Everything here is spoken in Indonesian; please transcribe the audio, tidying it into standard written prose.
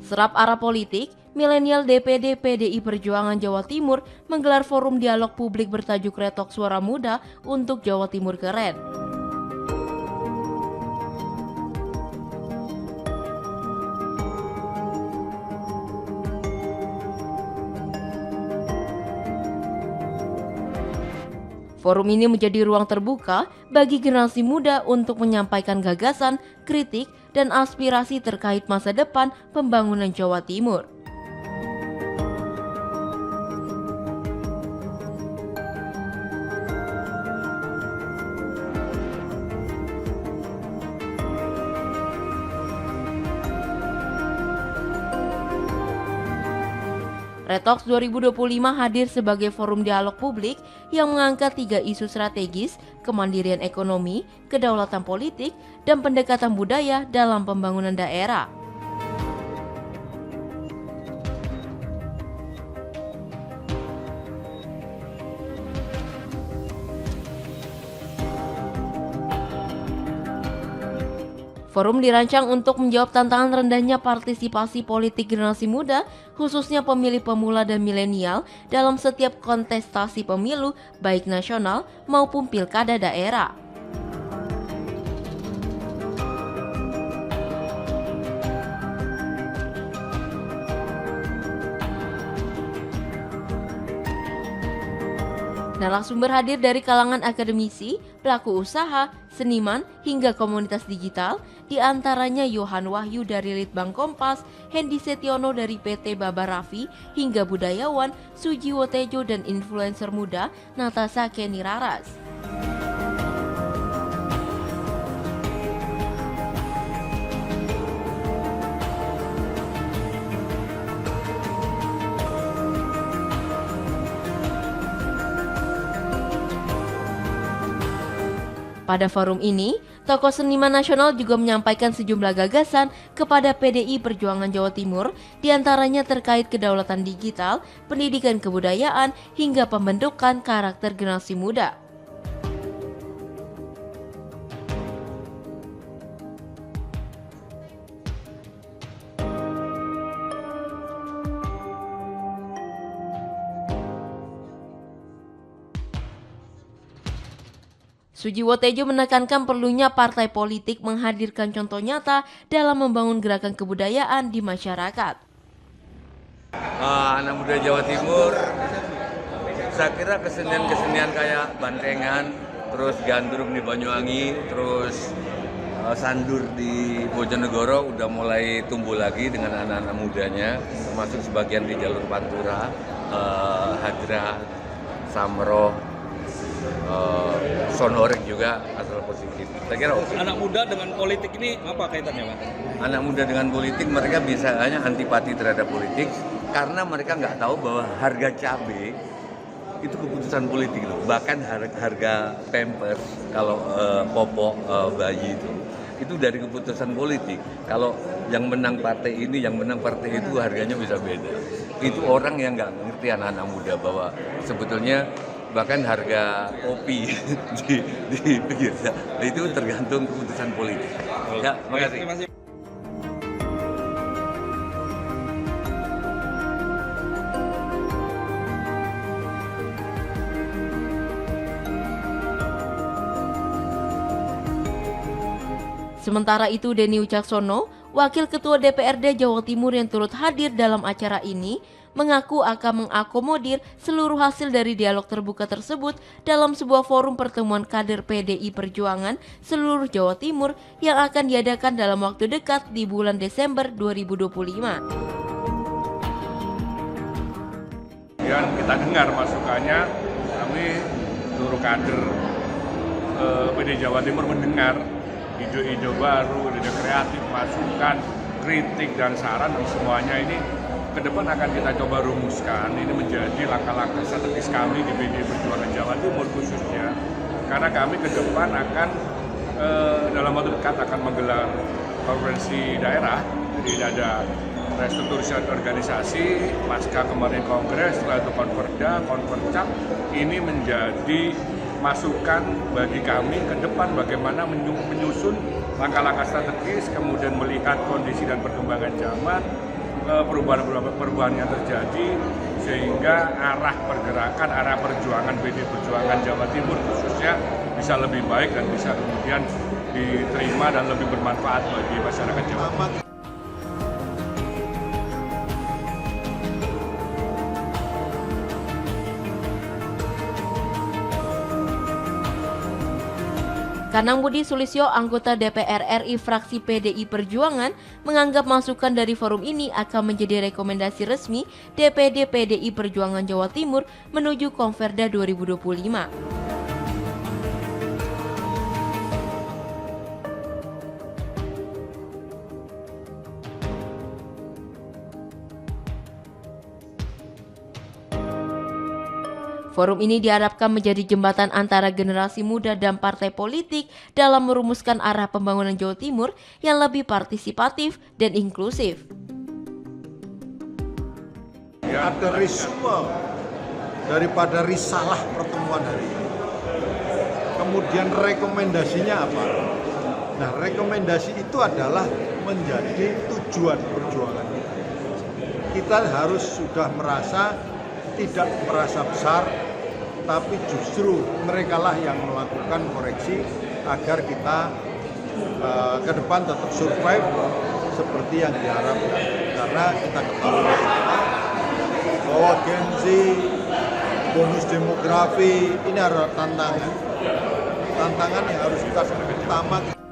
Serap arah politik, milenial DPD PDI Perjuangan Jawa Timur menggelar forum dialog publik bertajuk Retok Suara Muda untuk Jawa Timur Keren. Forum ini menjadi ruang terbuka bagi generasi muda untuk menyampaikan gagasan, kritik, dan aspirasi terkait masa depan pembangunan Jawa Timur. Retox 2025 hadir sebagai forum dialog publik yang mengangkat 3 isu strategis, kemandirian ekonomi, kedaulatan politik, dan pendekatan budaya dalam pembangunan daerah. Forum dirancang untuk menjawab tantangan rendahnya partisipasi politik generasi muda, khususnya pemilih pemula dan milenial dalam setiap kontestasi pemilu, baik nasional maupun pilkada daerah. Narasumber hadir dari kalangan akademisi, pelaku usaha, seniman, hingga komunitas digital, di antaranya Yohan Wahyu dari Litbang Kompas, Hendy Setiono dari PT Baba Raffi, hingga budayawan Sujiwo Tejo dan influencer muda Natasha Kenny Raras. Pada forum ini, tokoh seniman nasional juga menyampaikan sejumlah gagasan kepada PDI Perjuangan Jawa Timur, diantaranya terkait kedaulatan digital, pendidikan kebudayaan, hingga pembentukan karakter generasi muda. Sujiwo Tejo menekankan perlunya partai politik menghadirkan contoh nyata dalam membangun gerakan kebudayaan di masyarakat. Anak muda Jawa Timur, saya kira kesenian-kesenian kayak bantengan, terus gandrung di Banyuwangi, terus sandur di Bojonegoro udah mulai tumbuh lagi dengan anak-anak mudanya, termasuk sebagian di jalur Pantura, Hadra, Samroh, Sonorek juga asal positif. Saya kira anak muda dengan politik ini apa kaitannya, Pak? Anak muda dengan politik, mereka bisa hanya antipati terhadap politik karena mereka nggak tahu bahwa harga cabai itu keputusan politik loh. Bahkan harga pampers kalau popok bayi itu dari keputusan politik. Kalau yang menang partai ini, yang menang partai itu harganya bisa beda. Itu orang yang nggak ngerti anak-anak muda bahwa sebetulnya bahkan harga kopi di pinggir itu tergantung keputusan politik. Ya, terima kasih. Sementara itu, Denny Wicaksono, Wakil Ketua DPRD Jawa Timur yang turut hadir dalam acara ini, mengaku akan mengakomodir seluruh hasil dari dialog terbuka tersebut dalam sebuah forum pertemuan kader PDI Perjuangan seluruh Jawa Timur yang akan diadakan dalam waktu dekat di bulan Desember 2025. Yang kita dengar masukannya, kami seluruh kader PDI Jawa Timur mendengar ide-ide baru, ide kreatif, masukan, kritik dan saran, dan semuanya ini ke depan akan kita coba rumuskan. Ini menjadi langkah-langkah strategis kami di PDI Perjuangan Jawa Timur khususnya, karena kami ke depan akan dalam waktu dekat akan menggelar konferensi daerah. Jadi ada restrukturisasi organisasi, pasca kemarin kongres, setelah itu konperda, konpercap, ini menjadi masukan bagi kami ke depan bagaimana menyusun langkah-langkah strategis, kemudian melihat kondisi dan perkembangan zaman, perubahan yang terjadi, sehingga arah pergerakan, arah perjuangan PD Perjuangan Jawa Timur khususnya bisa lebih baik dan bisa kemudian diterima dan lebih bermanfaat bagi masyarakat Jawa Timur. Kanang Budi Sulistyo, anggota DPR RI fraksi PDI Perjuangan, menganggap masukan dari forum ini akan menjadi rekomendasi resmi DPD PDI Perjuangan Jawa Timur menuju Konferda 2025. Forum ini diharapkan menjadi jembatan antara generasi muda dan partai politik dalam merumuskan arah pembangunan Jawa Timur yang lebih partisipatif dan inklusif. Ada resume daripada risalah pertemuan hari ini. Kemudian rekomendasinya apa? Nah, rekomendasi itu adalah menjadi tujuan perjuangan. Kita harus sudah tidak merasa besar, tapi justru merekalah yang melakukan koreksi agar kita ke depan tetap survive seperti yang diharapkan. Karena kita ketahui bahwa Gen Z, bonus demografi, ini adalah tantangan yang harus kita utamakan.